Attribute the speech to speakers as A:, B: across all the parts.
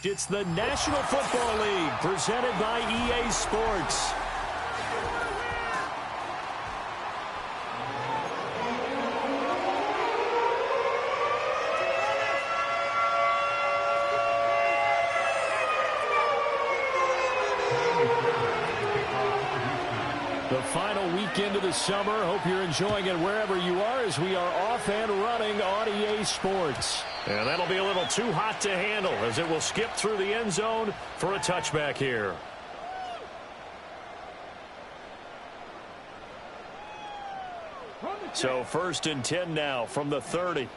A: It's the National Football League presented by EA Sports. The final weekend of the summer. Hope you're enjoying it wherever you are as we are off and running on EA Sports. And that'll be a little too hot to handle as it will skip through the end zone for a touchback here. So 1st and 10 now from the 30.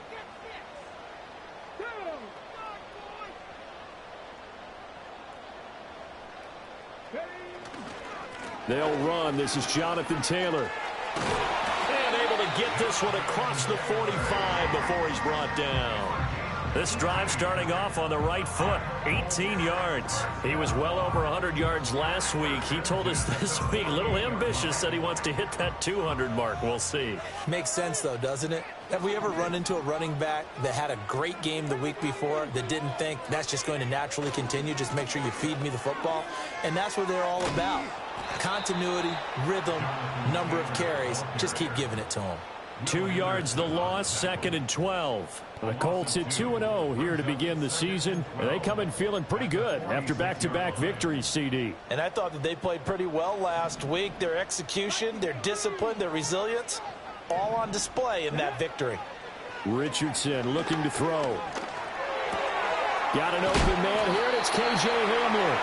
A: They'll run. This is Jonathan Taylor. And able to get this one across the 45 before he's brought down. This drive starting off on the right foot, 18 yards. He was well over 100 yards last week. He told us this week, a little ambitious, said he wants to hit that 200 mark. We'll see.
B: Makes sense, though, doesn't it? Have we ever run into a running back that had a great game the week before that didn't think that's just going to naturally continue? Just make sure you feed me the football. And that's what they're all about. Continuity, rhythm, number of carries. Just keep giving it to them.
A: 2 yards the loss, 2nd and 12. The Colts at 2-0 here to begin the season. And they come in feeling pretty good after back-to-back victories, CD.
B: And I thought that they played pretty well last week. Their execution, their discipline, their resilience, all on display in that victory.
A: Richardson looking to throw. Got an open man here, and it's K.J. Hamler.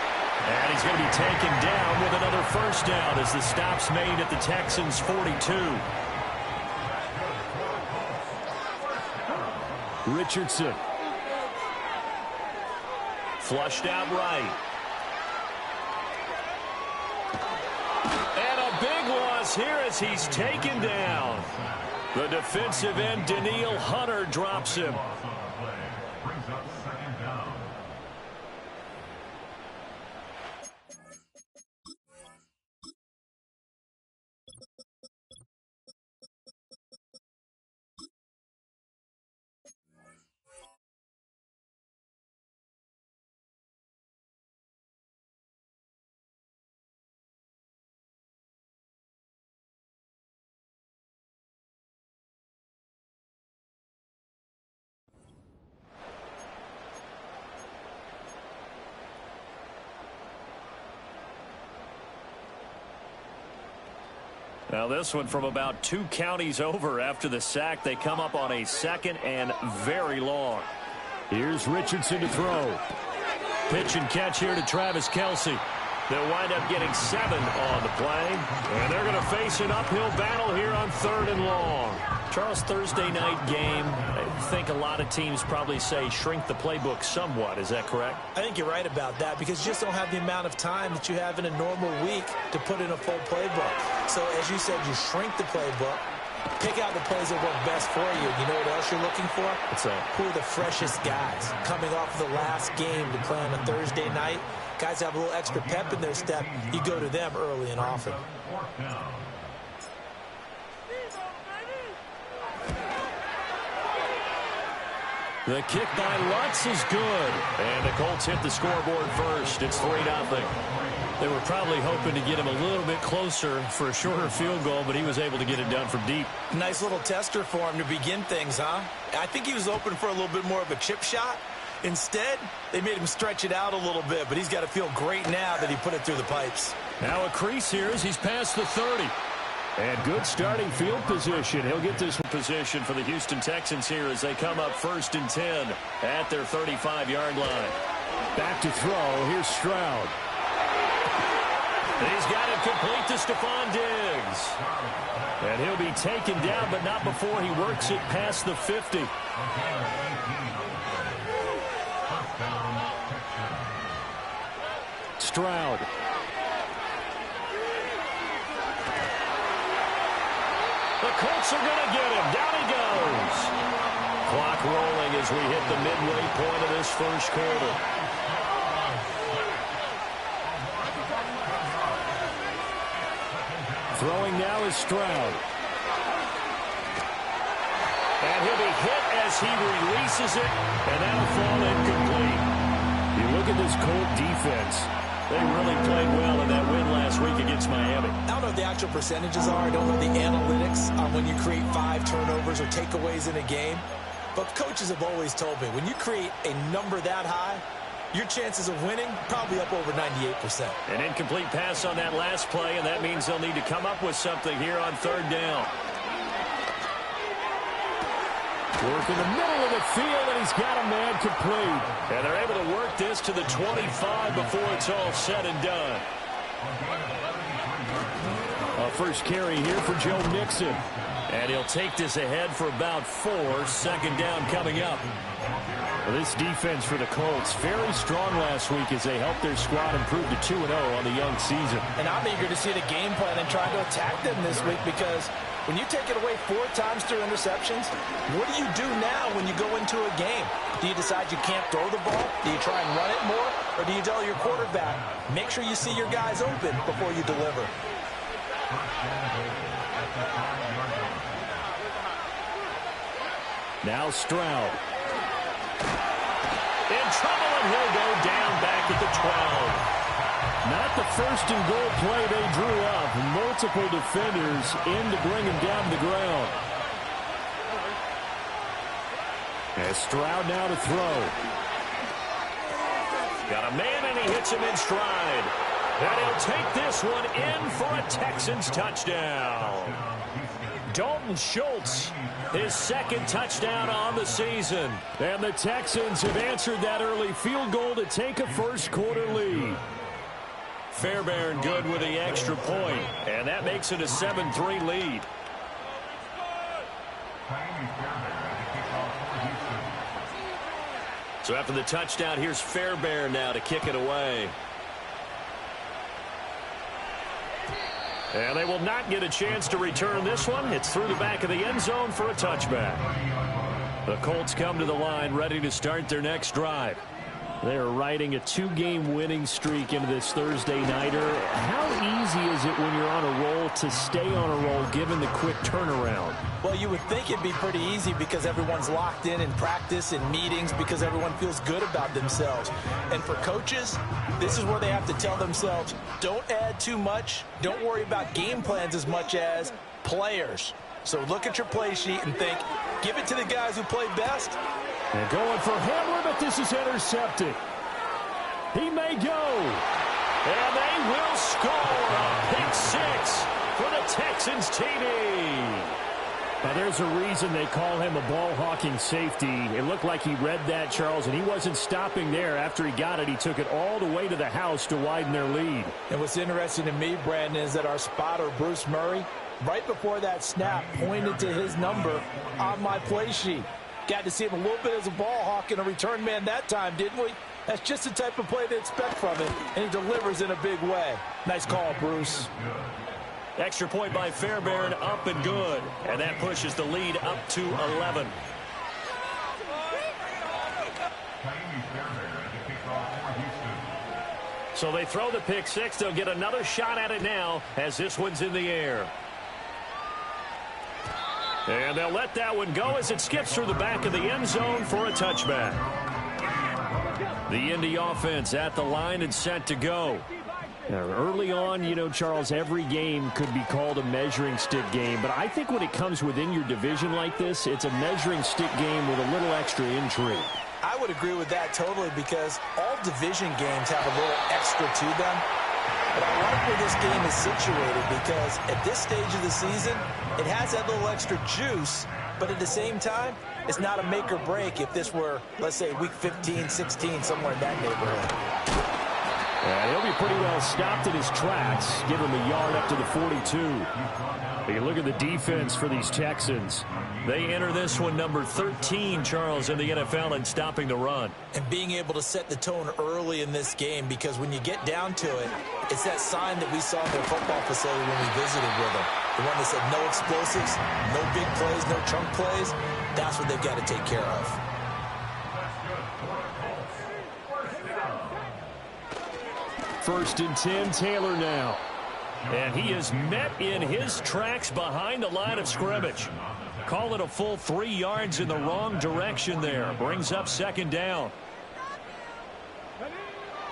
A: And he's going to be taken down with another first down as the stop's made at the Texans' 42. Richardson. Flushed out right. And a big loss here as he's taken down. The defensive end, Danielle Hunter, drops him. Now this one from about 2 counties over after the sack. They come up on a 2nd and very long. Here's Richardson to throw. Pitch and catch here to Travis Kelce. They'll wind up getting 7 on the play. And they're going to face an uphill battle here on 3rd and long. Charles, Thursday night game, I think a lot of teams probably say shrink the playbook somewhat. Is that correct?
B: I think you're right about that because you just don't have the amount of time that you have in a normal week to put in a full playbook. So as you said, you shrink the playbook, pick out the plays that work best for you. You know what else you're looking for?
A: What's that?
B: Who are the freshest guys coming off of the last game to play on a Thursday night? Guys have a little extra pep in their step. You go to them early and often.
A: The kick by Lutz is good. And the Colts hit the scoreboard first. It's 3-0. They were probably hoping to get him a little bit closer for a shorter field goal, but he was able to get it done from deep.
B: Nice little tester for him to begin things, huh? I think he was open for a little bit more of a chip shot. Instead, they made him stretch it out a little bit, but he's got to feel great now that he put it through the pipes.
A: Now a crease here as he's past the 30. And good starting field position. He'll get this position for the Houston Texans here as they come up 1st and 10 at their 35-yard line. Back to throw. Here's Stroud. He's got it complete to Stephon Diggs. And he'll be taken down, but not before he works it past the 50. Stroud. The Colts are going to get him. Down he goes. Clock rolling as we hit the midway point of this first quarter. Throwing now is Stroud. And he'll be hit as he releases it, and that'll fall incomplete. You look at this Colt defense. They really played well in that win last week against Miami.
B: I don't know what the actual percentages are. I don't know the analytics on when you create 5 turnovers or takeaways in a game. But coaches have always told me, when you create a number that high, your chances of winning probably up over 98%.
A: An incomplete pass on that last play, and that means they'll need to come up with something here on 3rd down. Work in the middle of the field, and he's got a man complete. And they're able to work this to the 25 before it's all said and done. A first carry here for Joe Mixon. And he'll take this ahead for about 4. 2nd down coming up. Well, this defense for the Colts, very strong last week as they helped their squad improve to 2-0 on the young season.
B: And I'm eager to see the game plan and try to attack them this week, because when you take it away 4 times through interceptions, what do you do now when you go into a game? Do you decide you can't throw the ball? Do you try and run it more? Or do you tell your quarterback, make sure you see your guys open before you deliver?
A: Now Stroud. In trouble, and he'll go down back at the 12. Not the 1st and goal play they drew up. Multiple defenders in to bring him down to the ground. As Stroud now to throw. Got a man, and he hits him in stride. And he'll take this one in for a Texans touchdown. Dalton Schultz, his 2nd touchdown on the season. And the Texans have answered that early field goal to take a first-quarter lead. Fairbairn good with the extra point, and that makes it a 7-3 lead. So after the touchdown, here's Fairbairn now to kick it away. And they will not get a chance to return this one. It's through the back of the end zone for a touchback. The Colts come to the line ready to start their next drive. They are riding a 2-game winning streak into this Thursday nighter. How easy is it when you're on a roll to stay on a roll given the quick turnaround?
B: Well, you would think it'd be pretty easy because everyone's locked in practice and meetings, because everyone feels good about themselves. And for coaches, this is where they have to tell themselves, don't add too much. Don't worry about game plans as much as players. So look at your play sheet and think, give it to the guys who play best.
A: And going for Hamler, but this is intercepted. He may go. And they will score a pick 6 for the Texans TD. Now, there's a reason they call him a ball-hawking safety. It looked like he read that, Charles, and he wasn't stopping there. After he got it, he took it all the way to the house to widen their lead. And what's interesting to me, Brandon, is that our spotter, Bruce Murray, right before that snap, pointed to his number on my play sheet. Got to see him a little bit as a ball hawk and a return man that time, didn't we? That's just the type of play they expect from him, and he delivers in a big way. Nice call, Bruce. Extra point by Fairbairn, up and good. And that pushes the lead up to 11. So they throw the pick 6. They'll get another shot at it now as this one's in the air. And they'll let that one go as it skips through the back of the end zone for a touchback. The Indy offense at the line and set to go. Now, early on, you know, Charles, every game could be called a measuring stick game. But I think when it comes within your division like this, it's a measuring stick game with a little extra intrigue.
B: I would agree with that totally, because all division games have a little extra to them. But I like where this game is situated, because at this stage of the season, it has that little extra juice, but at the same time, it's not a make or break if this were, let's say, week 15, 16, somewhere in that neighborhood.
A: And he'll be pretty well stopped in his tracks. Give him a yard up to the 42. You look at the defense for these Texans. They enter this one number 13, Charles, in the NFL in stopping the run.
B: And being able to set the tone early in this game, because when you get down to it, it's that sign that we saw in their football facility when we visited with them. The one that said no explosives, no big plays, no chunk plays. That's what they've got to take care of.
A: First and 10, Taylor now. And he is met in his tracks behind the line of scrimmage. Call it a full 3 yards in the wrong direction there. Brings up second down.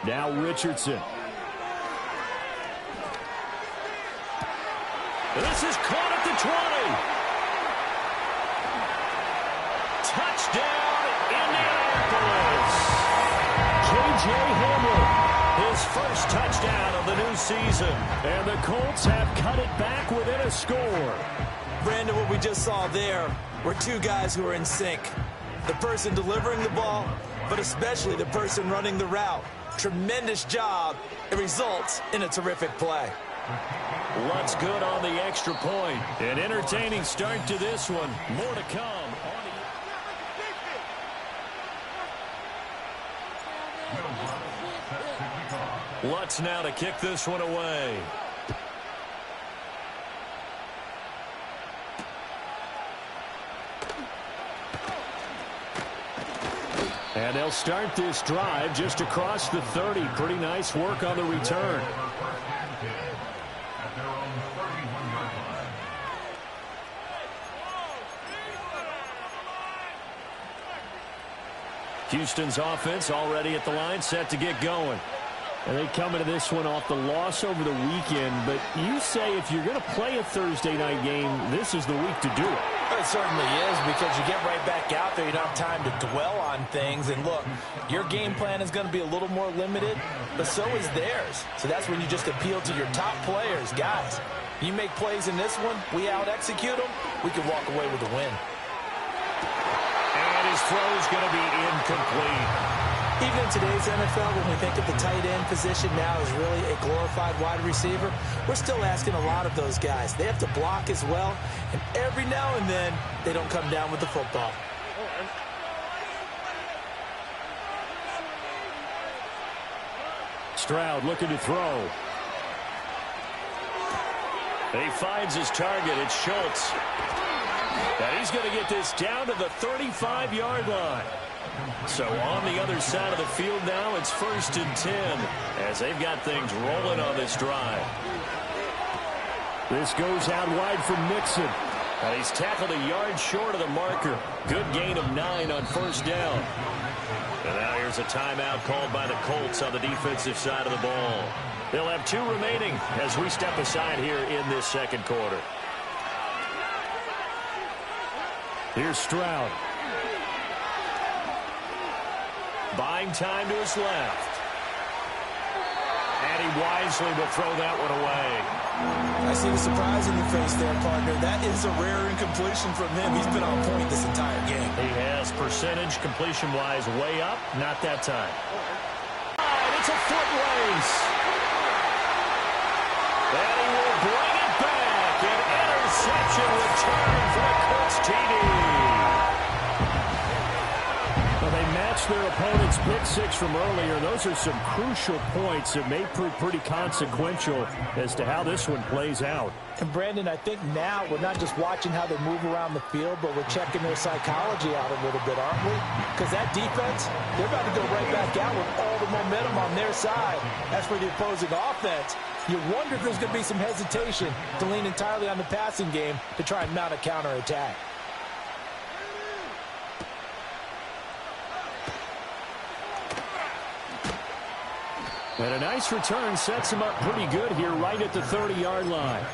A: Now Richardson. This is caught at the 20. Touchdown, Indianapolis. K.J. Hamler, his first touchdown of the new season. And the Colts have cut it back within a score.
B: Brandon, what we just saw there were two guys who are in sync. The person delivering the ball, but especially the person running the route. Tremendous job. It results in a terrific play.
A: What's good on the extra point? An entertaining start to this one. More to come. Lutz now to kick this one away. And they'll start this drive just across the 30. Pretty nice work on the return. Houston's offense already at the line, set to get going. And they come into this one off the loss over the weekend. But you say if you're going to play a Thursday night game, this is the week to do it.
B: It certainly is, because you get right back out there. You don't have time to dwell on things. And look, your game plan is going to be a little more limited, but so is theirs. So that's when you just appeal to your top players. Guys, you make plays in this one, we out-execute them, we can walk away with a win.
A: And his throw is going to be incomplete.
B: Even in today's NFL, when we think of the tight end position now as really a glorified wide receiver, we're still asking a lot of those guys. They have to block as well, and every now and then, they don't come down with the football.
A: Stroud looking to throw. He finds his target. It's Schultz. And he's going to get this down to the 35-yard line. So on the other side of the field now, it's 1st and 10 as they've got things rolling on this drive. This goes out wide for Mixon. And he's tackled a yard short of the marker. Good gain of 9 on 1st down. And now here's a timeout called by the Colts on the defensive side of the ball. They'll have 2 remaining as we step aside here in this second quarter. Here's Stroud. Buying time to his left. And he wisely will throw that one away.
B: I see the surprise in the face there, partner. That is a rare incompletion from him. He's been on point this entire game.
A: He has percentage completion-wise way up. Not that time. And it's a foot race. And he will bring it back. An interception return for the Colts TD. They matched their opponent's pick 6 from earlier. Those are some crucial points that may prove pretty consequential as to how this one plays out.
B: And Brandon, I think now we're not just watching how they move around the field, but we're checking their psychology out a little bit, aren't we? Because that defense, they're about to go right back out with all the momentum on their side. As for the opposing offense, you wonder if there's going to be some hesitation to lean entirely on the passing game to try and mount a counterattack.
A: And a nice return sets him up pretty good here right at the 30-yard line.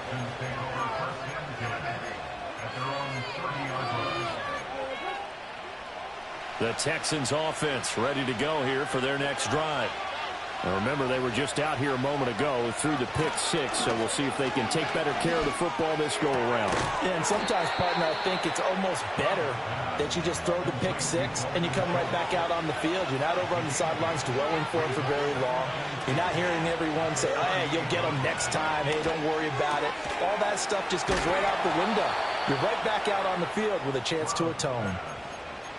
A: The Texans offense ready to go here for their next drive. Now remember, they were just out here a moment ago through the pick 6, so we'll see if they can take better care of the football this go-around.
B: Yeah, and sometimes, partner, I think it's almost better that you just throw the pick 6 and you come right back out on the field. You're not over on the sidelines dwelling for it for very long. You're not hearing everyone say, oh, hey, you'll get them next time. Hey, don't worry about it. All that stuff just goes right out the window. You're right back out on the field with a chance to atone.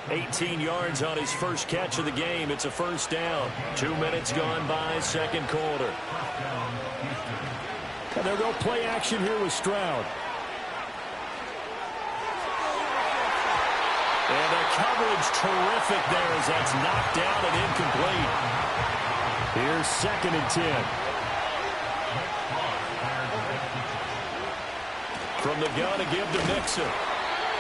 A: 18 yards on his first catch of the game. It's a 1st down. 2 minutes gone by, second quarter. And they'll go play action here with Stroud. And the coverage terrific there as that's knocked down and incomplete. Here's 2nd and 10. From the gun to give to Mixon.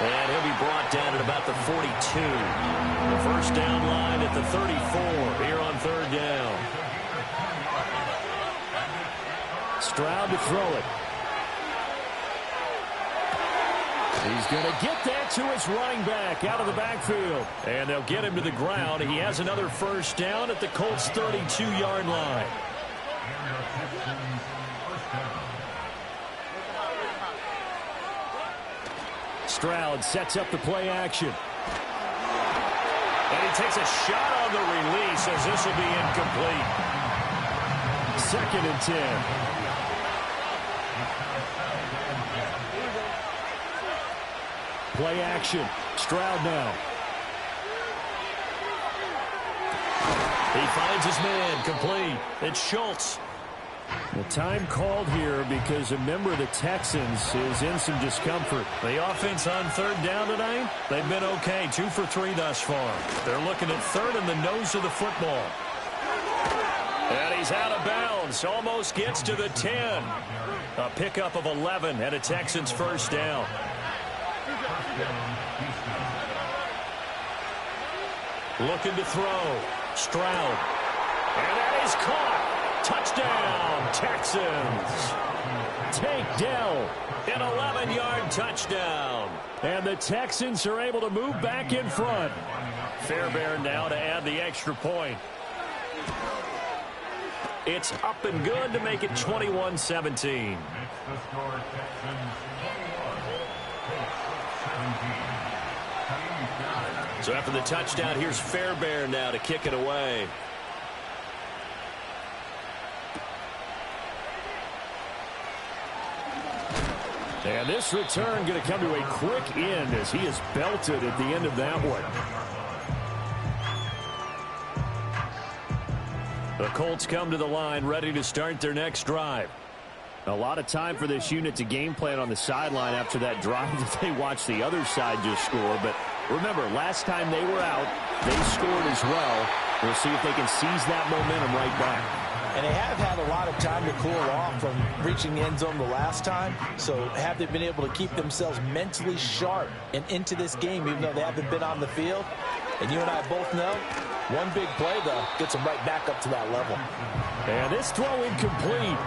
A: And he'll be brought down at about the 42. The 1st down line at the 34 here on 3rd down. Stroud to throw it. He's going to get that to his running back out of the backfield. And they'll get him to the ground. He has another first down at the Colts' 32-yard line. Stroud sets up the play action. And he takes a shot on the release as this will be incomplete. 2nd and 10. Play action. Stroud now. He finds his man. Complete. It's Schultz. The time called here because a member of the Texans is in some discomfort. The offense on 3rd down tonight, they've been okay. 2 for 3 thus far. They're looking at 3rd and the nose of the football. And he's out of bounds. Almost gets to the 10. A pickup of 11 and a Texans first down. Looking to throw. Stroud. And that is caught. Touchdown, Texans. Tank Dell, an 11-yard touchdown. And the Texans are able to move back in front. Fairbairn now to add the extra point. It's up and good to make it 21-17. So after the touchdown, here's Fairbairn now to kick it away. And this return going to come to a quick end as he is belted at the end of that one. The Colts come to the line ready to start their next drive. A lot of time for this unit to game plan on the sideline after that drive that they watched the other side just score. But remember, last time they were out, they scored as well. We'll see if they can seize that momentum right back.
B: And they have had a lot of time to cool off from reaching the end zone the last time. So have they been able to keep themselves mentally sharp and into this game, even though they haven't been on the field? And you and I both know, one big play, though, gets them right back up to that level.
A: And this throw incomplete.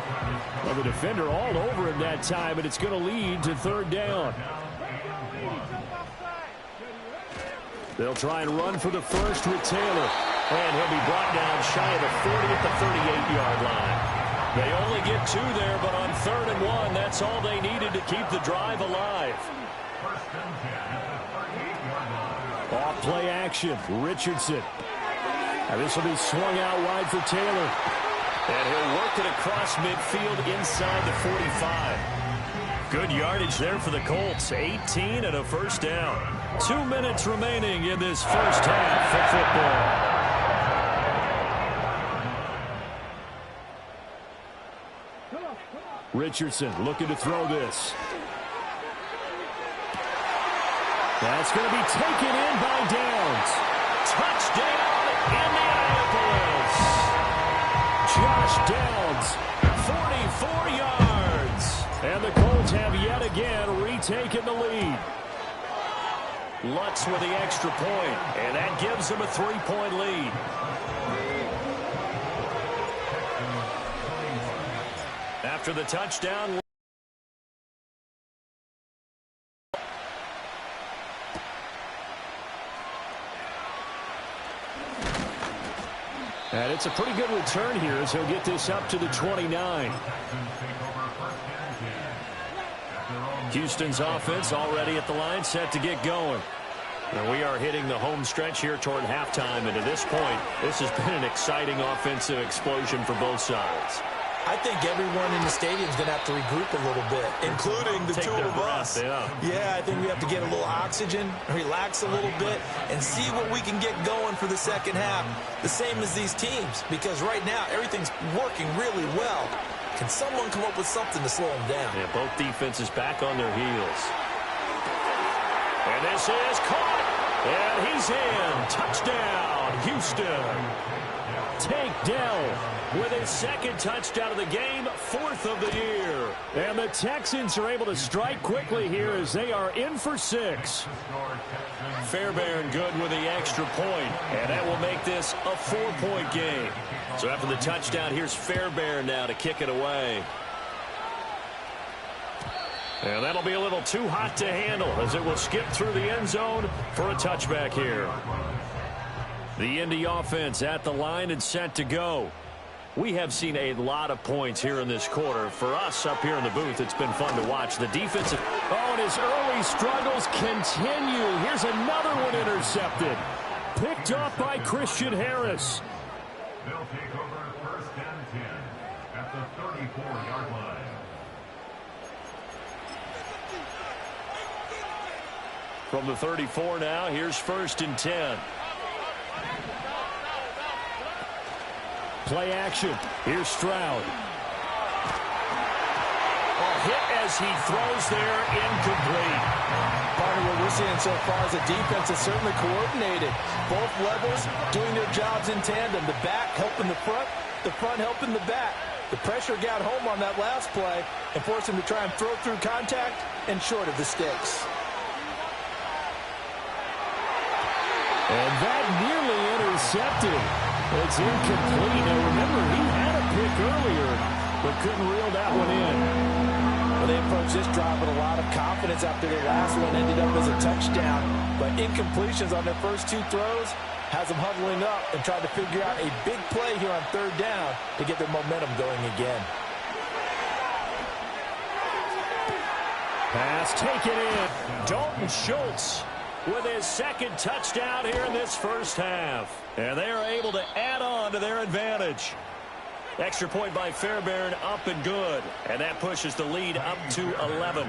A: Well, the defender all over him that time, and it's going to lead to 3rd down. They'll try and run for the first with Taylor. And he'll be brought down shy of the 40 at the 38-yard line. They only get 2 there, but on 3rd and 1, that's all they needed to keep the drive alive. Off play action, Richardson. And this will be swung out wide for Taylor. And he'll work it across midfield inside the 45. Good yardage there for the Colts. 18 and a first down. 2 minutes remaining in this first half of football. Richardson looking to throw this. That's going to be taken in by Downs. Touchdown, Indianapolis. Josh Downs, 44 yards. And the Colts have yet again retaken the lead. Lutz with the extra point, and that gives them a 3-point lead. After the touchdown. And it's a pretty good return here as he'll get this up to the 29. Houston's offense already at the line, set to get going. And we are hitting the home stretch here toward halftime. And to this point, this has been an exciting offensive explosion for both sides.
B: I think everyone in the stadium is going to have to regroup a little bit, including the two of us. Yeah, I think we have to get a little oxygen, relax a little bit, and see what we can get going for the second half. The same as these teams, because right now everything's working really well. Can someone come up with something to slow them down?
A: Yeah, both defenses back on their heels. And this is caught. And he's in. Touchdown, Houston. Tank Dell with his 2nd touchdown of the game, 4th of the year. And the Texans are able to strike quickly here as they are in for 6. Fairbairn good with the extra point, and that will make this a 4-point game. So after the touchdown, here's Fairbairn now to kick it away. And that'll be a little too hot to handle as it will skip through the end zone for a touchback here. The Indy offense at the line and set to go. We have seen a lot of points here in this quarter. For us up here in the booth, it's been fun to watch. The defensive... Oh, and his early struggles continue. Here's another one intercepted. Picked off by Christian Harris.
C: They'll take over 1st and 10 at the 34-yard line.
A: From the 34 now, here's 1st and 10. Play action. Here's Stroud. Oh, hit as he throws there, incomplete.
B: Part of what we're seeing so far is the defense is certainly coordinated. Both levels doing their jobs in tandem. The back helping the front helping the back. The pressure got home on that last play and forced him to try and throw through contact and short of the sticks.
A: And that nearly intercepted. It's incomplete. Now remember, he had a pick earlier, but couldn't reel that one in.
B: Well, they approached this drive with a lot of confidence after their last one ended up as a touchdown. But incompletions on their first 2 throws has them huddling up and trying to figure out a big play here on 3rd down to get their momentum going again.
A: Pass taken in. Dalton Schultz with his 2nd touchdown here in this first half. And they are able to add on to their advantage. Extra point by Fairbairn, up and good. And that pushes the lead up to 11.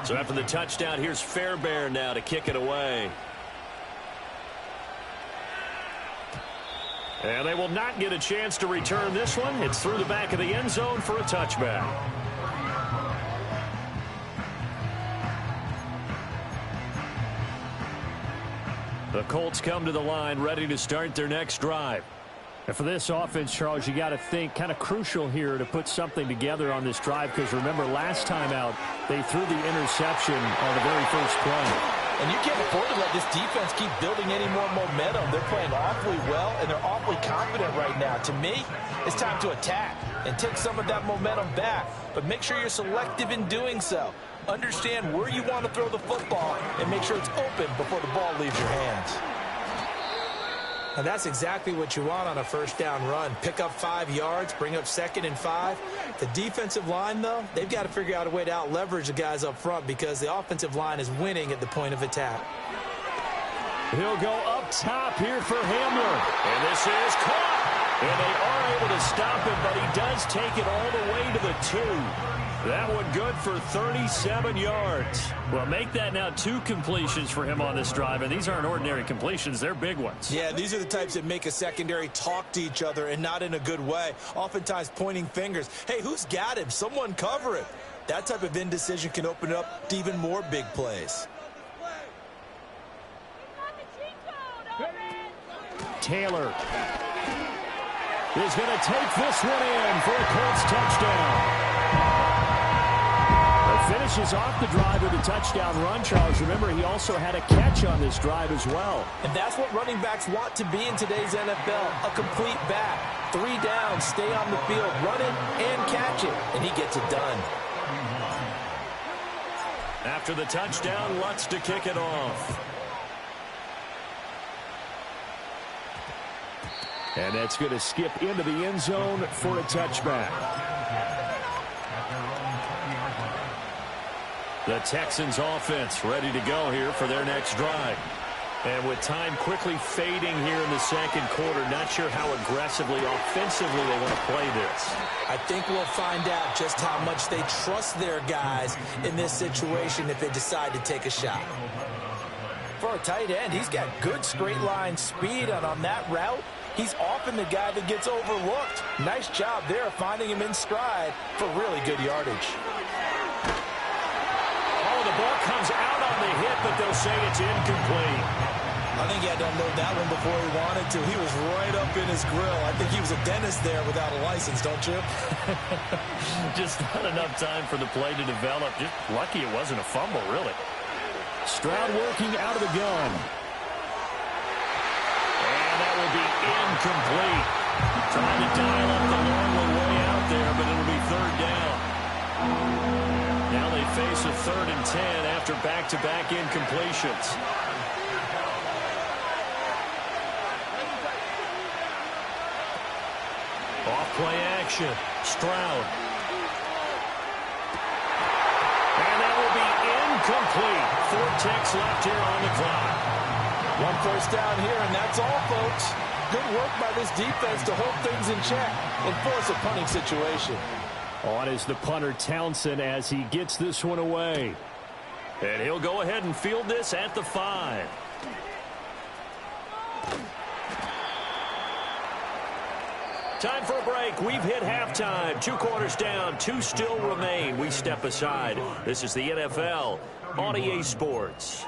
A: So after the touchdown, here's Fairbairn now to kick it away. And they will not get a chance to return this one. It's through the back of the end zone for a touchback. The Colts come to the line ready to start their next drive. And for this offense, Charles, you got to think kind of crucial here to put something together on this drive, because remember last time out they threw the interception on the very first play.
B: And you can't afford to let this defense keep building any more momentum. They're playing awfully well, and they're awfully confident right now. To me, it's time to attack and take some of that momentum back. But make sure you're selective in doing so. Understand where you want to throw the football and make sure it's open before the ball leaves your hands. And that's exactly what you want on a 1st down run. Pick up 5 yards, bring up 2nd and 5. The defensive line, though, they've got to figure out a way to out-leverage the guys up front because the offensive line is winning at the point of attack.
A: He'll go up top here for Hamler. And this is caught. And they are able to stop him, but he does take it all the way to the 2. That one good for 37 yards. Well, make that now 2 completions for him on this drive, and these aren't ordinary completions. They're big ones.
B: Yeah, these are the types that make a secondary talk to each other, and not in a good way. Oftentimes pointing fingers. Hey, who's got him? Someone cover him. That type of indecision can open it up to even more big plays.
A: Taylor is going to take this one in for a Colts touchdown. Finishes off the drive with a touchdown run, Charles. Remember, he also had a catch on this drive as well.
B: And that's what running backs want to be in today's NFL, a complete back. 3 downs, stay on the field, run it and catch it, and he gets it done.
A: After the touchdown, Lutz to kick it off. And that's going to skip into the end zone for a touchback. The Texans offense ready to go here for their next drive. And with time quickly fading here in the 2nd quarter, not sure how aggressively, offensively they want to play this.
B: I think we'll find out just how much they trust their guys in this situation if they decide to take a shot. For a tight end, he's got good straight line speed, and on that route, he's often the guy that gets overlooked. Nice job there finding him in stride for really good yardage.
A: The ball comes out on the hit, but they'll say it's incomplete.
B: I think he had to unload that one before he wanted to. He was right up in his grill. I think he was a dentist there without a license, don't you?
A: Just not enough time for the play to develop. Just lucky it wasn't a fumble, really. Stroud working out of the gun. And that will be incomplete. Trying to dial up the long one way out there, but it'll be 3rd down. Now they face a 3rd and 10 after back-to-back incompletions. Off-play action. Stroud. And that will be incomplete. 4 ticks left here on the clock.
B: 1 first down here, and that's all, folks. Good work by this defense to hold things in check and force a punting situation.
A: On is the punter, Townsend, as he gets this one away. And he'll go ahead and field this at the 5. Time for a break. We've hit halftime. 2 quarters down. 2 still remain. We step aside. This is the NFL on EA Sports.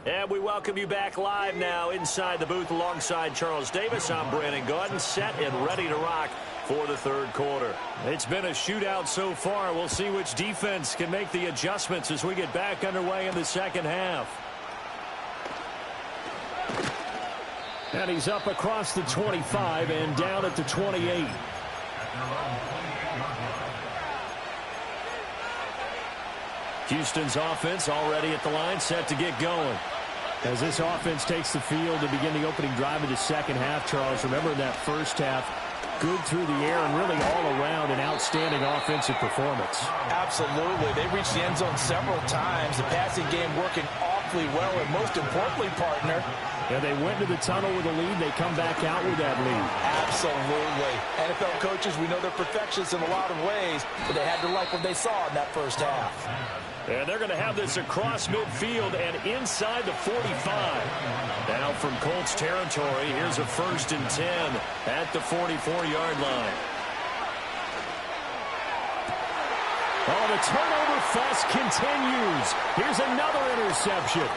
A: And we welcome you back live now inside the booth alongside Charles Davis. I'm Brandon Gaudin, set and ready to rock for the 3rd quarter. It's been a shootout so far. We'll see which defense can make the adjustments as we get back underway in the 2nd half. And he's up across the 25 and down at the 28. Houston's offense already at the line, set to get going. As this offense takes the field to begin the opening drive of the 2nd half, Charles, remember in that 1st half, good through the air and really all around an outstanding offensive performance.
B: Absolutely. They reached the end zone several times. The passing game working awfully well, and most importantly, partner,
A: yeah, they went to the tunnel with a lead. They come back out with that lead.
B: Absolutely. NFL coaches, we know they're perfectionists in a lot of ways, but they had to like what they saw in that 1st half.
A: And they're going to have this across midfield and inside the 45. Now from Colts territory, here's a 1st and 10 at the 44-yard line. Oh, the turnover fest continues. Here's another interception.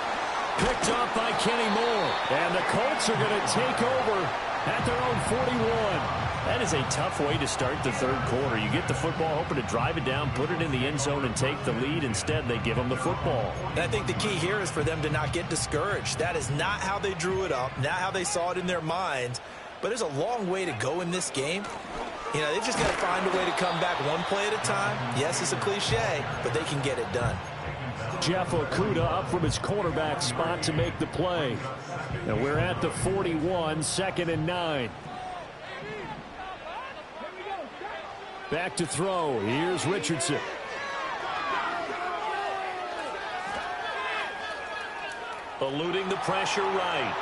A: Picked off by Kenny Moore. And the Colts are going to take over at their own 41. That is a tough way to start the 3rd quarter. You get the football, hoping to drive it down, put it in the end zone, and take the lead. Instead, they give them the football.
B: And I think the key here is for them to not get discouraged. That is not how they drew it up, not how they saw it in their minds. But there's a long way to go in this game. You know, they've just got to find a way to come back one play at a time. Yes, it's a cliche, but they can get it done.
A: Jeff Okudah up from his quarterback spot to make the play. And we're at the 41, 2nd and 9. Back to throw. Here's Richardson. Eluding the pressure right.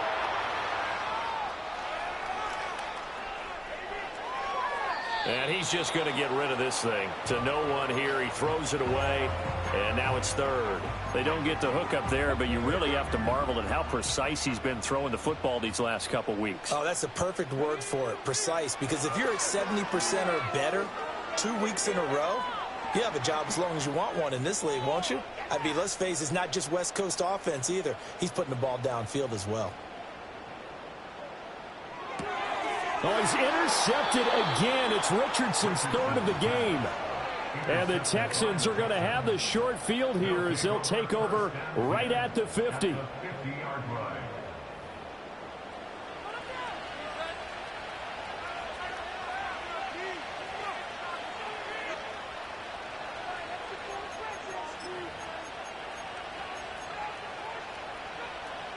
A: And he's just going to get rid of this thing. To no one here. He throws it away. And now it's 3rd. They don't get the hook up there, but you really have to marvel at how precise he's been throwing the football these last couple weeks.
B: Oh, that's the perfect word for it. Precise. Because if you're at 70% or better 2 weeks in a row, you have a job as long as you want one in this league, won't you? I mean, let's face it, it's not just West Coast offense either. He's putting the ball downfield as well.
A: Oh, he's intercepted again. It's Richardson's 3rd of the game. And the Texans are going to have the short field here as they'll take over right at the 50.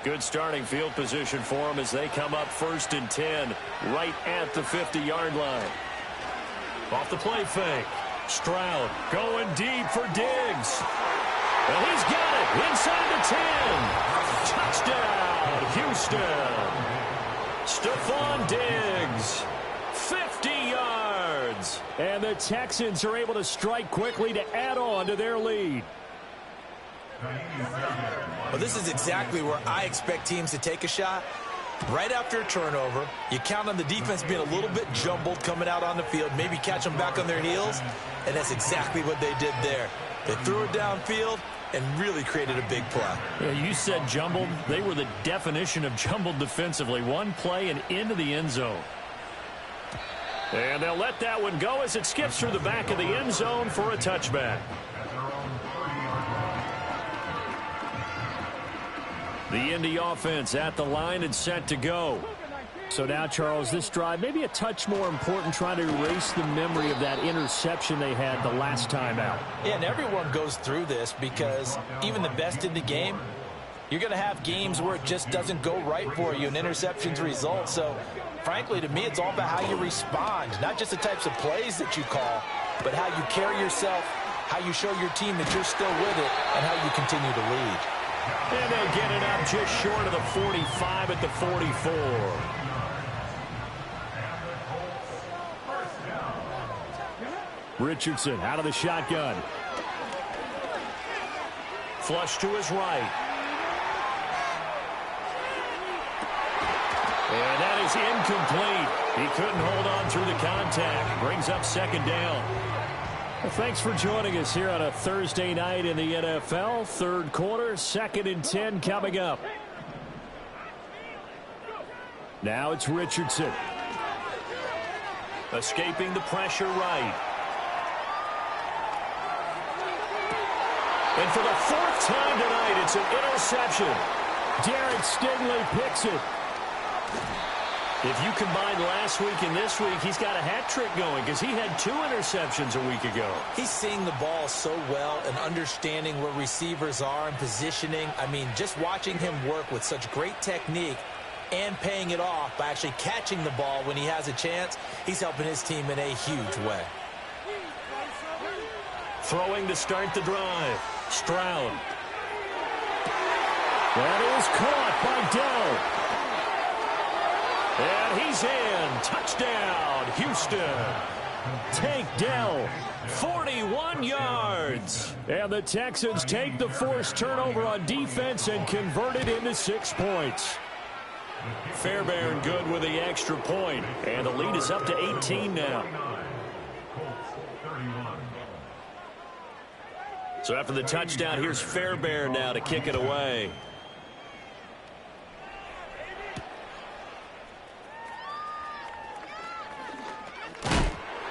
A: Good starting field position for them as they come up 1st and 10 right at the 50-yard line. Off the play fake. Stroud going deep for Diggs. And he's got it inside the 10. Touchdown, Houston. Stephon Diggs, 50 yards. And the Texans are able to strike quickly to add on to their lead.
B: Well, this is exactly where I expect teams to take a shot. Right after a turnover, you count on the defense being a little bit jumbled coming out on the field, maybe catch them back on their heels, and that's exactly what they did there. They threw it downfield and really created a big play.
A: Yeah, you said jumbled. They were the definition of jumbled defensively. One play and into the end zone. And they'll let that one go as it skips through the back of the end zone for a touchback. The Indy offense at the line and set to go.
D: So now, Charles, this drive maybe a touch more important, trying to erase the memory of that interception they had the last time out.
B: Yeah, and everyone goes through this because even the best in the game, you're going to have games where it just doesn't go right for you and interceptions result. So, frankly, to me, it's all about how you respond, not just the types of plays that you call, but how you carry yourself, how you show your team that you're still with it, and how you continue to lead.
A: And they get it up just short of the 45 at the 44.
D: Richardson out of the shotgun.
A: Flush to his right. And that is incomplete. He couldn't hold on through the contact. Brings up second down.
D: Well, thanks for joining us here on a Thursday night in the NFL. Third quarter, 2nd and 10 coming up. Now it's Richardson.
A: Escaping the pressure right. And for the 4th time tonight, it's an interception.
D: Derek Stingley picks it.
A: If you combine last week and this week, he's got a hat trick going because he had 2 interceptions a week ago.
B: He's seeing the ball so well and understanding where receivers are and positioning. I mean, just watching him work with such great technique and paying it off by actually catching the ball when he has a chance, he's helping his team in a huge way.
A: Throwing to start the drive. Stroud.
D: That is caught by Dell.
A: And he's in. Touchdown, Houston.
D: Tank Dell.
A: 41 yards.
D: And the Texans take the forced turnover on defense and convert it into 6 points.
A: Fairbairn good with the extra point. And the lead is up to 18 now. So after the touchdown, here's Fairbairn now to kick it away.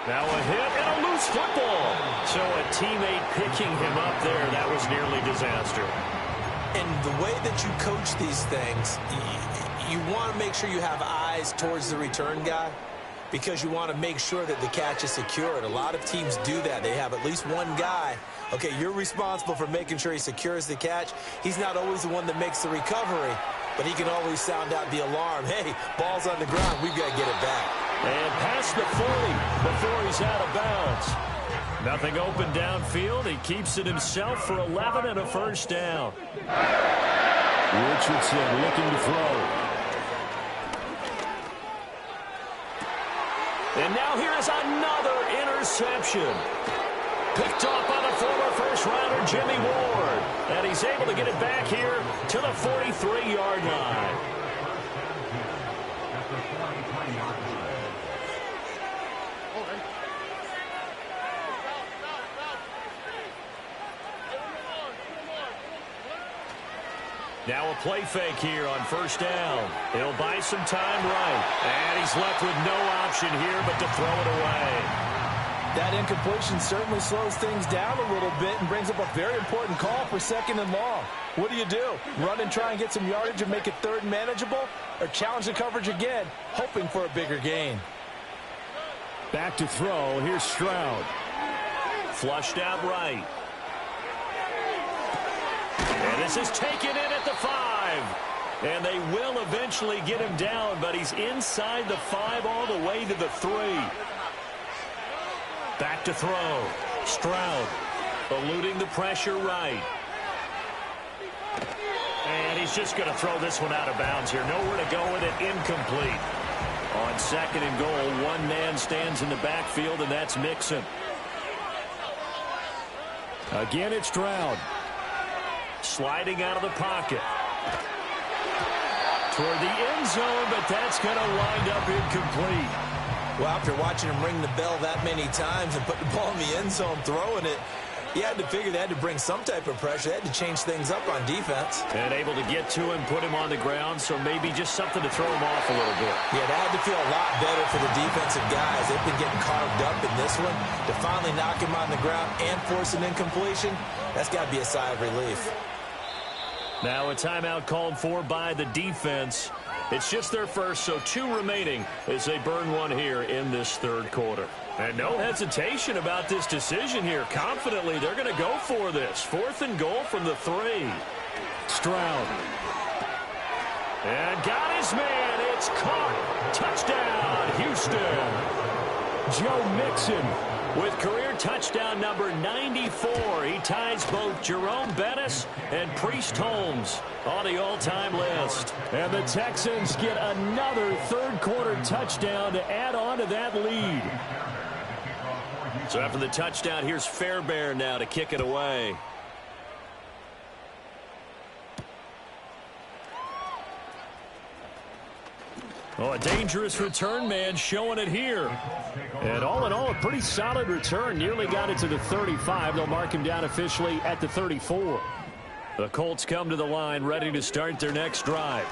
A: Now a hit and a loose football. So a teammate picking him up there, that was nearly disaster.
B: And the way that you coach these things, you want to make sure you have eyes towards the return guy because you want to make sure that the catch is secured. A lot of teams do that. They have at least one guy. Okay, you're responsible for making sure he secures the catch. He's not always the one that makes the recovery, but he can always sound out the alarm. Hey, ball's on the ground. We've got to get it back.
A: And past the 40 before he's out of bounds. Nothing open downfield. He keeps it himself for 11 and a first down.
D: Richardson looking to throw.
A: And now here is another interception. Picked off by the former first-rounder Jimmy Ward. And he's able to get it back here to the 43-yard line. Now a play fake here on first down. He'll buy some time right. And he's left with no option here but to throw it away.
E: That incompletion certainly slows things down a little bit and brings up a very important call for 2nd and long. What do? Run and try and get some yardage and make it 3rd and manageable? Or challenge the coverage again, hoping for a bigger gain?
D: Back to throw. Here's Stroud.
A: Flushed out right. And this is taken in at the 5. And they will eventually get him down, but he's inside the 5 all the way to the 3. Back to throw. Stroud eluding the pressure right. And he's just going to throw this one out of bounds here. Nowhere to go with it. Incomplete. On 2nd and goal, one man stands in the backfield, and that's Mixon.
D: Again, it's Stroud.
A: Sliding out of the pocket. Toward the end zone, but that's going to wind up incomplete.
B: Well, after watching him ring the bell that many times and put the ball in the end zone, throwing it, you had to figure they had to bring some type of pressure. They had to change things up on defense.
A: And able to get to him, put him on the ground, so maybe just something to throw him off a little bit.
B: Yeah, that had to feel a lot better for the defensive guys. They've been getting carved up in this one. To finally knock him on the ground and force an incompletion, that's got to be a sigh of relief.
A: Now a timeout called for by the defense. It's just their first, so 2 remaining as they burn one here in this third quarter. And no hesitation about this decision here. Confidently, they're going to go for this. 4th and goal from the 3.
D: Stroud.
A: And got his man. It's caught. Touchdown, Houston.
D: Joe Mixon
A: with career touchdown number 94. He ties both Jerome Bettis and Priest Holmes on the all-time list.
D: And the Texans get another third-quarter touchdown to add on to that lead.
A: So after the touchdown, here's Fairbairn now to kick it away.
D: Oh, a dangerous return man showing it here. And all in all, a pretty solid return. Nearly got it to the 35. They'll mark him down officially at the 34.
A: The Colts come to the line ready to start their next drive.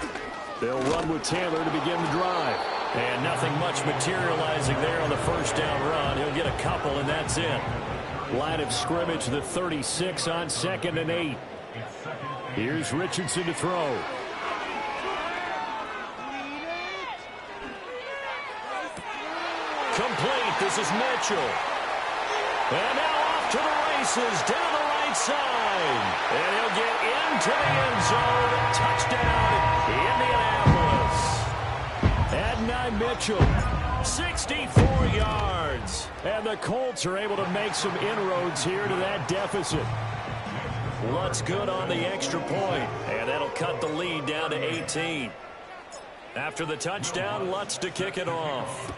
D: They'll run with Taylor to begin the drive.
A: And nothing much materializing there on the first down run. He'll get a couple, and that's it.
D: Line of scrimmage, the 36 on 2nd and 8. Here's Richardson to throw.
A: Complete. This is Mitchell. And now off to the races down the right side. And he'll get into the end zone. Touchdown, Indianapolis.
D: Adonai Mitchell.
A: 64 yards.
D: And the Colts are able to make some inroads here to that deficit.
A: Lutz good on the extra point. And that'll cut the lead down to 18. After the touchdown, Lutz to kick it off.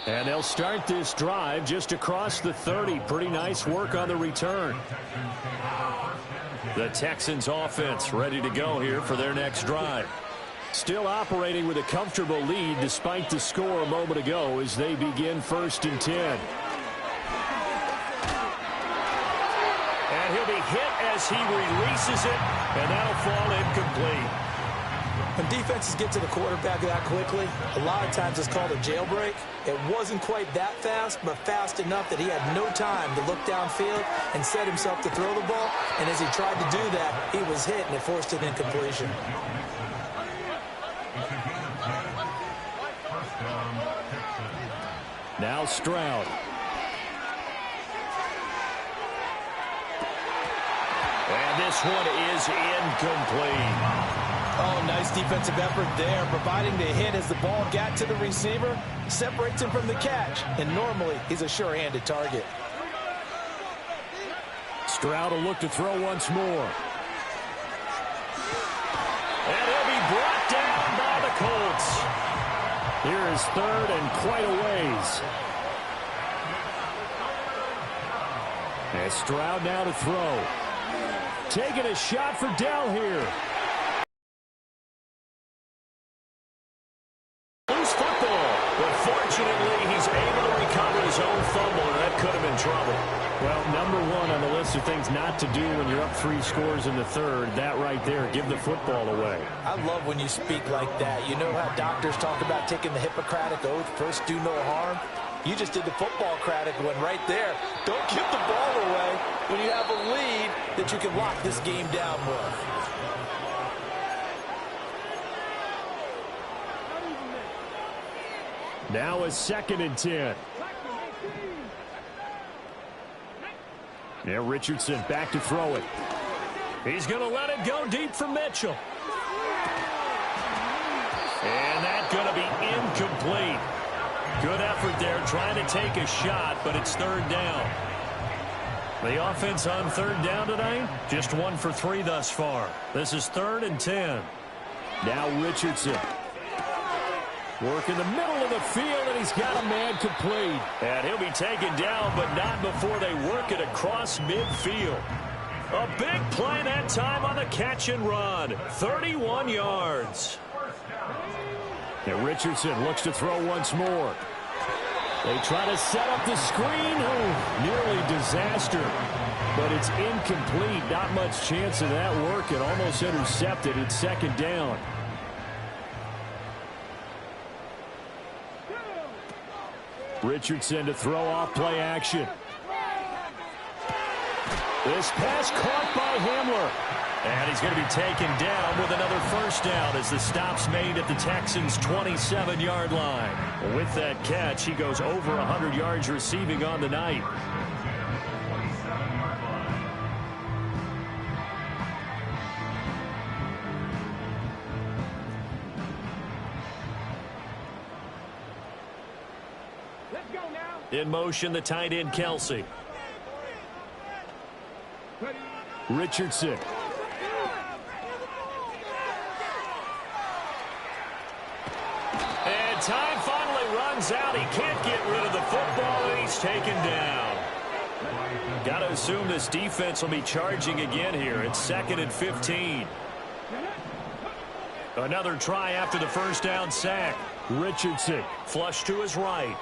D: And they'll start this drive just across the 30. Pretty nice work on the return.
A: The Texans offense ready to go here for their next drive.
D: Still operating with a comfortable lead despite the score a moment ago as they begin 1st and 10.
A: And he'll be hit as he releases it, and that'll fall incomplete.
B: When defenses get to the quarterback that quickly, a lot of times it's called a jailbreak. It wasn't quite that fast, but fast enough that he had no time to look downfield and set himself to throw the ball. And as he tried to do that, he was hit, and it forced an incompletion.
D: Now Stroud.
A: And this one is incomplete.
E: Oh, nice defensive effort there, providing the hit as the ball got to the receiver, separates him from the catch, and normally he's a sure-handed target.
D: Stroud will look to throw once more.
A: And he'll be brought down by the Colts.
D: Here is 3rd and quite a ways. And Stroud now to throw. Taking a shot for Dell here.
A: Loose football, but fortunately he's able to recover his own fumble, and that could have been trouble.
D: Well, number 1 on the list of things not to do when you're up 3 scores in the third, that right there, give the football away.
B: I love when you speak like that. You know how doctors talk about taking the Hippocratic Oath, first do no harm? You just did the football-cratic one right there. Don't give the ball away when you have a lead that you can lock this game down with.
D: Now a 2nd and 10. Yeah, Richardson back to throw it.
A: He's going to let it go deep for Mitchell. And that's going to be incomplete. Good effort there trying to take a shot, but it's 3rd down. The offense on 3rd down tonight, just 1 for 3 thus far. This is 3rd and 10.
D: Now Richardson. Work in the middle of the field, and he's got a man complete.
A: And he'll be taken down, but not before they work it across midfield. A big play that time on the catch and run. 31 yards.
D: And Richardson looks to throw once more. They try to set up the screen. Oh, nearly disaster. But it's incomplete. Not much chance of that working. Almost intercepted. It's 2nd down. Richardson to throw off play action. This pass caught by Hamler.
A: And he's going to be taken down with another first down as the stop's made at the Texans' 27-yard line. With that catch, he goes over 100 yards receiving on the night. In motion, the tight end, Kelsey.
D: Richardson.
A: And time finally runs out. He can't get rid of the football, and he's taken down. Got to assume this defense will be charging again here. It's 2nd and 15. Another try after the first down sack.
D: Richardson.
A: Flush to his right.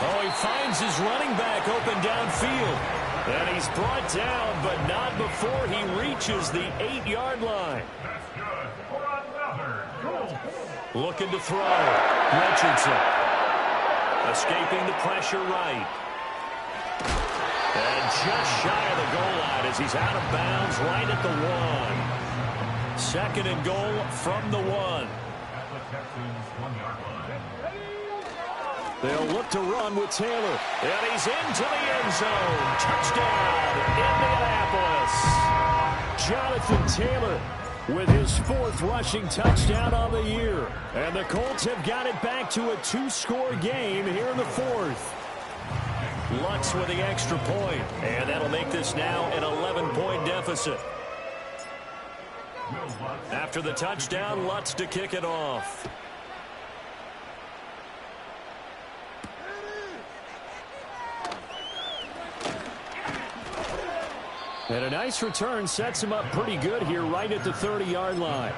A: Oh, he finds his running back open downfield. And he's brought down, but not before he reaches the 8-yard line.
C: That's good for another goal.
A: Looking to throw. Richardson. Escaping the pressure right. And just shy of the goal line as he's out of bounds right at the 1. 2nd and goal from the 1.
C: At the Texans' 1-yard line.
D: They'll look to run with Taylor.
A: And he's into the end zone. Touchdown, Indianapolis.
D: Jonathan Taylor with his 4th rushing touchdown on the year. And the Colts have got it back to a 2-score game here in the 4th.
A: Lutz with the extra point. And that'll make this now an 11-point deficit. After the touchdown, Lutz to kick it off.
D: And a nice return sets him up pretty good here right at the 30-yard line.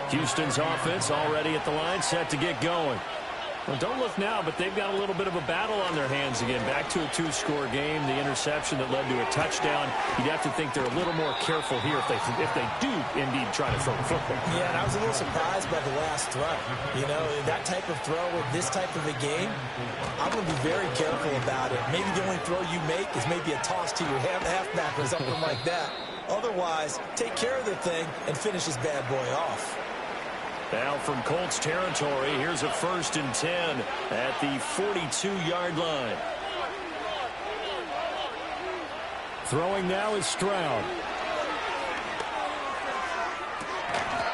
A: Houston's offense already at the line, set to get going. Well, don't look now, but they've got a little bit of a battle on their hands again. Back to a 2-score game. The interception that led to a touchdown. You'd have to think they're a little more careful here if they do indeed try to throw the football.
B: Yeah, and I was a little surprised by the last throw. You know, that type of throw with this type of a game, I'm going to be very careful about it. Maybe the only throw you make is maybe a toss to your halfback or something like that. Otherwise, take care of the thing and finish this bad boy off.
A: Now from Colts territory, here's a 1st and 10 at the 42-yard line.
D: Throwing now is Stroud.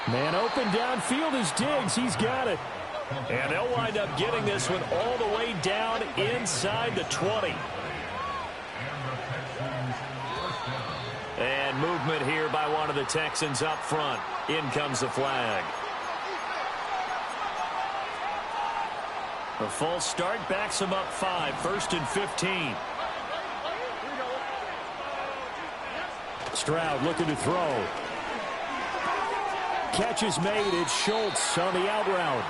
D: Man open downfield is Diggs. He's got it.
A: And they'll wind up getting this one all the way down inside the 20. And movement here by one of the Texans up front. In comes the flag. A false start backs him up 5. 1st and 15.
D: Stroud looking to throw. Catch is made. It's Schultz on the out route.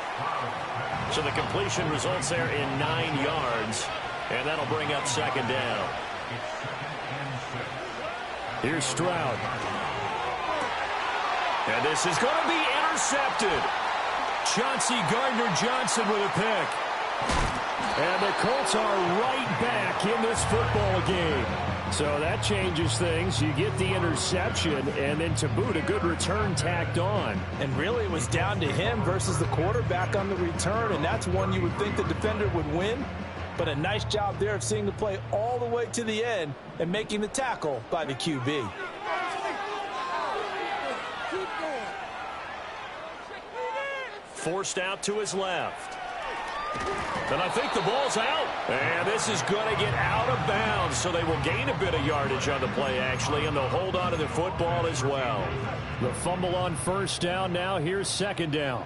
A: So the completion results there in 9 yards. And that'll bring up 2nd down.
D: Here's Stroud.
A: And this is going to be intercepted. Chauncey Gardner-Johnson with a pick.
D: And the Colts are right back in this football game. So that changes things. You get the interception, and then to boot, a good return tacked on.
E: And really, it was down to him versus the quarterback on the return, and that's one you would think the defender would win. But a nice job there of seeing the play all the way to the end and making the tackle by the QB.
A: Forced out to his left. And I think the ball's out. And this is going to get out of bounds, so they will gain a bit of yardage on the play, actually, and they'll hold on to the football as well.
D: The fumble on 1st down. Now here's 2nd down.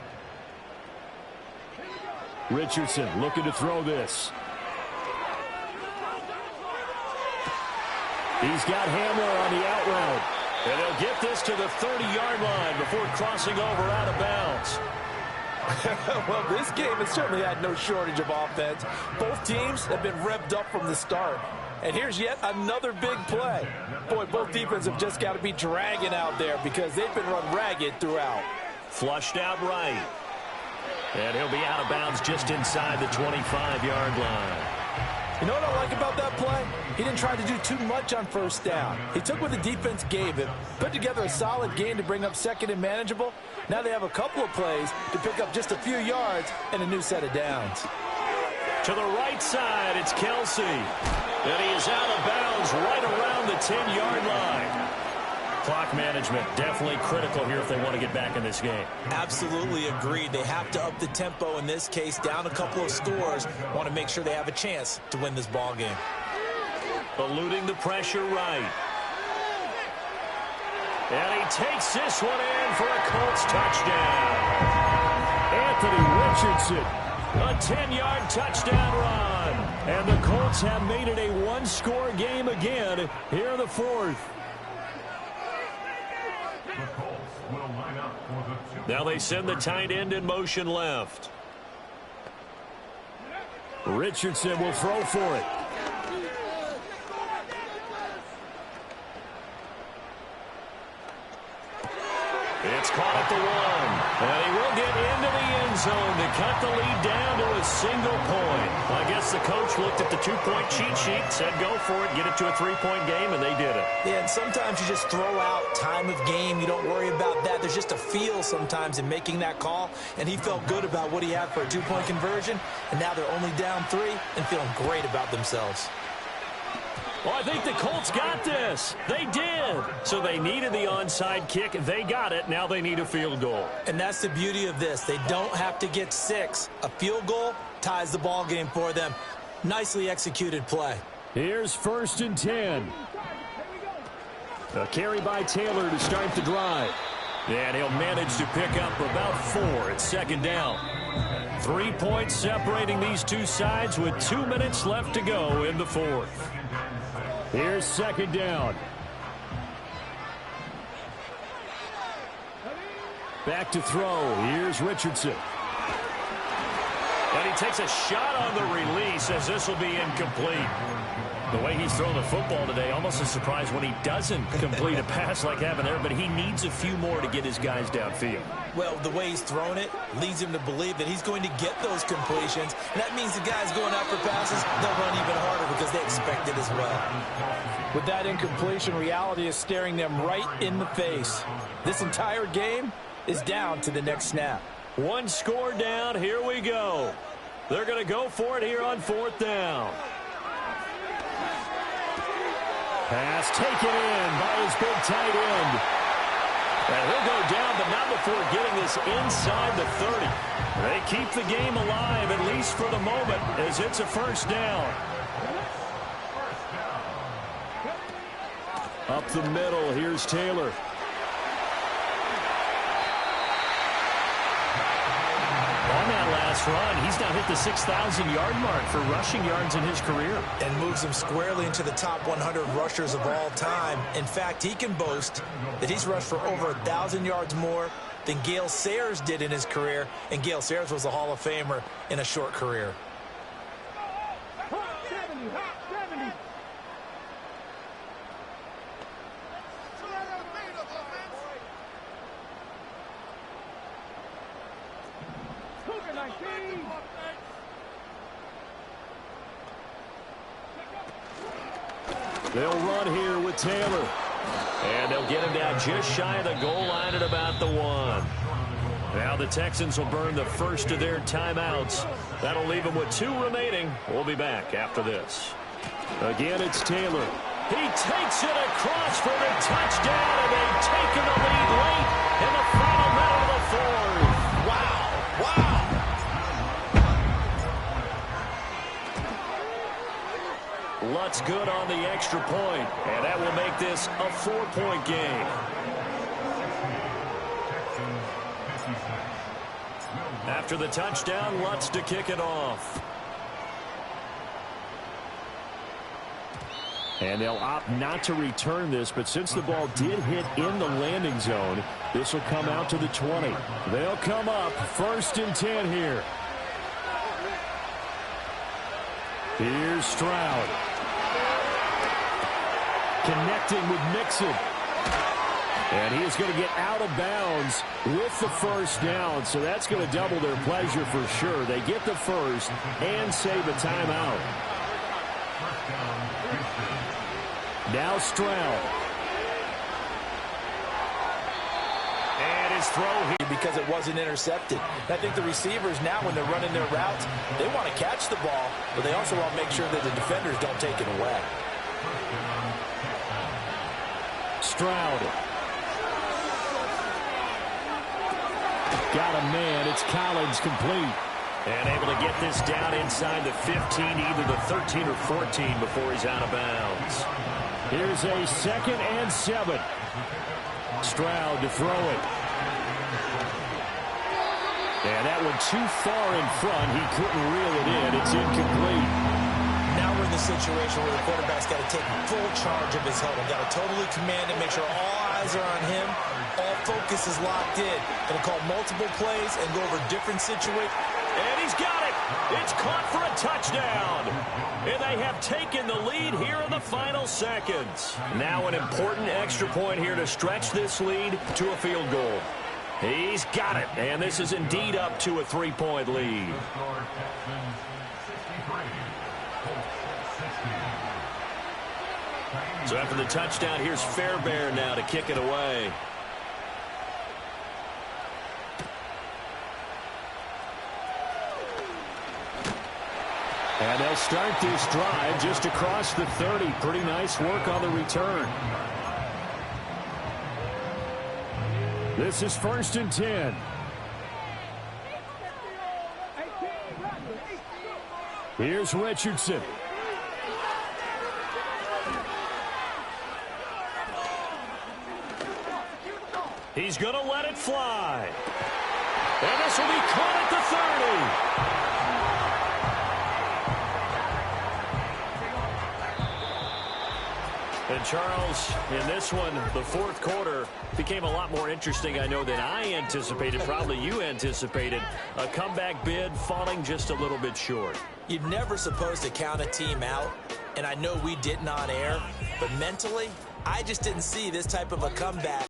D: Richardson looking to throw this. He's got Hamler on the out route.
A: And they'll get this to the 30-yard line before crossing over out of bounds.
E: Well, this game has certainly had no shortage of offense. Both teams have been revved up from the start. And here's yet another big play. Boy, both defenses have just got to be dragging out there because they've been run ragged throughout.
A: Flushed out right. And he'll be out of bounds just inside the 25-yard line.
E: You know what I like about that play? He didn't try to do too much on first down. He took what the defense gave him, put together a solid game to bring up second and manageable. Now they have a couple of plays to pick up just a few yards and a new set of downs.
A: To the right side, it's Kelsey. And he is out of bounds right around the 10-yard line. Clock management definitely critical here if they want to get back in this game.
B: Absolutely agreed. They have to up the tempo in this case, down a couple of scores. Want to make sure they have a chance to win this ball game.
A: Eluding the pressure right. And he takes this one in for a Colts touchdown.
D: Anthony Richardson.
A: A 10-yard touchdown run. And the Colts have made it a one-score game again here in the fourth. Now they send the tight end in motion left.
D: Richardson will throw for it.
A: It's caught at the 1. And he will get into the end zone to cut the lead down to a single point. I guess the coach looked at the two-point cheat sheet, said go for it, get it to a three-point game, and they did it.
B: Yeah, and sometimes you just throw out time of game. You don't worry about that. There's just a feel sometimes in making that call, and he felt good about what he had for a two-point conversion, and now they're only down 3 and feeling great about themselves.
A: Well, I think the Colts got this. They did. So they needed the onside kick. They got it. Now they need a field goal.
B: And that's the beauty of this. They don't have to get 6. A field goal ties the ball game for them. Nicely executed play.
D: Here's 1st and 10. A carry by Taylor to start the drive.
A: And he'll manage to pick up about 4 at second down. 3 points separating these two sides with 2 minutes left to go in the fourth.
D: Here's 2nd down. Back to throw. Here's Richardson.
A: And he takes a shot on the release as this will be incomplete. The way he's thrown the football today, almost a surprise when he doesn't complete a pass like that there, but he needs a few more to get his guys downfield.
B: Well, the way he's thrown it leads him to believe that he's going to get those completions, and that means the guys going after passes, they'll run even harder because they expect it as well.
E: With that incompletion, reality is staring them right in the face. This entire game is down to the next snap.
A: 1 score down. Here we go. They're going to go for it here on 4th down.
D: Pass taken in by his big tight end.
A: And he'll go down, but not before getting this inside the 30. They keep the game alive, at least for the moment, as it's a 1st down.
D: Up the middle, here's Taylor.
A: On that last run, he's now hit the 6,000-yard mark for rushing yards in his career.
B: And moves him squarely into the top 100 rushers of all time. In fact, he can boast that he's rushed for over 1,000 yards more than Gale Sayers did in his career. And Gale Sayers was a Hall of Famer in a short career.
A: They'll run here with Taylor. And they'll get him down just shy of the goal line at about the 1. Now the Texans will burn the first of their timeouts. That'll leave them with 2 remaining. We'll be back after this.
D: Again, it's Taylor.
A: He takes it across for the touchdown, and they've taken the lead late in the final minute of the fourth.
B: Wow. Wow.
A: Lutz good on the extra point, and that will make this a 4-point game. After the touchdown, Lutz to kick it off.
D: And they'll opt not to return this, but since the ball did hit in the landing zone, this will come out to the 20. They'll come up 1st and 10 here. Here's Stroud. connecting with Mixon. And he is going to get out of bounds with the first down, so that's going to double their pleasure for sure. They get the first and save a timeout. Now Stroud.
A: And his throw here.
B: Because it wasn't intercepted. I think the receivers now, when they're running their routes, they want to catch the ball, but they also want to make sure that the defenders don't take it away.
D: Stroud. Got a man. It's Collins complete.
A: And able to get this down inside the 15, either the 13 or 14 before he's out of bounds.
D: Here's a 2nd and 7. Stroud to throw it. And that one too far in front. He couldn't reel it in. It's incomplete.
B: Now we're in the situation where the quarterback's got to take full charge of his huddle. Got to totally command it, make sure all eyes are on him. All focus is locked in. Going to call multiple plays and go over different situations.
A: And he's got it. It's caught for a touchdown. And they have taken the lead here in the final seconds. Now an important extra point here to stretch this lead to a field goal. He's got it. And this is indeed up to a 3-point lead. So after the touchdown, here's Fairbairn now to kick it away.
D: And they'll start this drive just across the 30. Pretty nice work on the return. This is 1st and 10. Here's Richardson.
A: He's going to let it fly. And this will be caught at the 30. And Charles, in this one, the 4th quarter became a lot more interesting, I know, than I anticipated. Probably you anticipated. A comeback bid falling just a little bit short.
B: You're never supposed to count a team out, and I know we didn't on air, but mentally, I just didn't see this type of a comeback.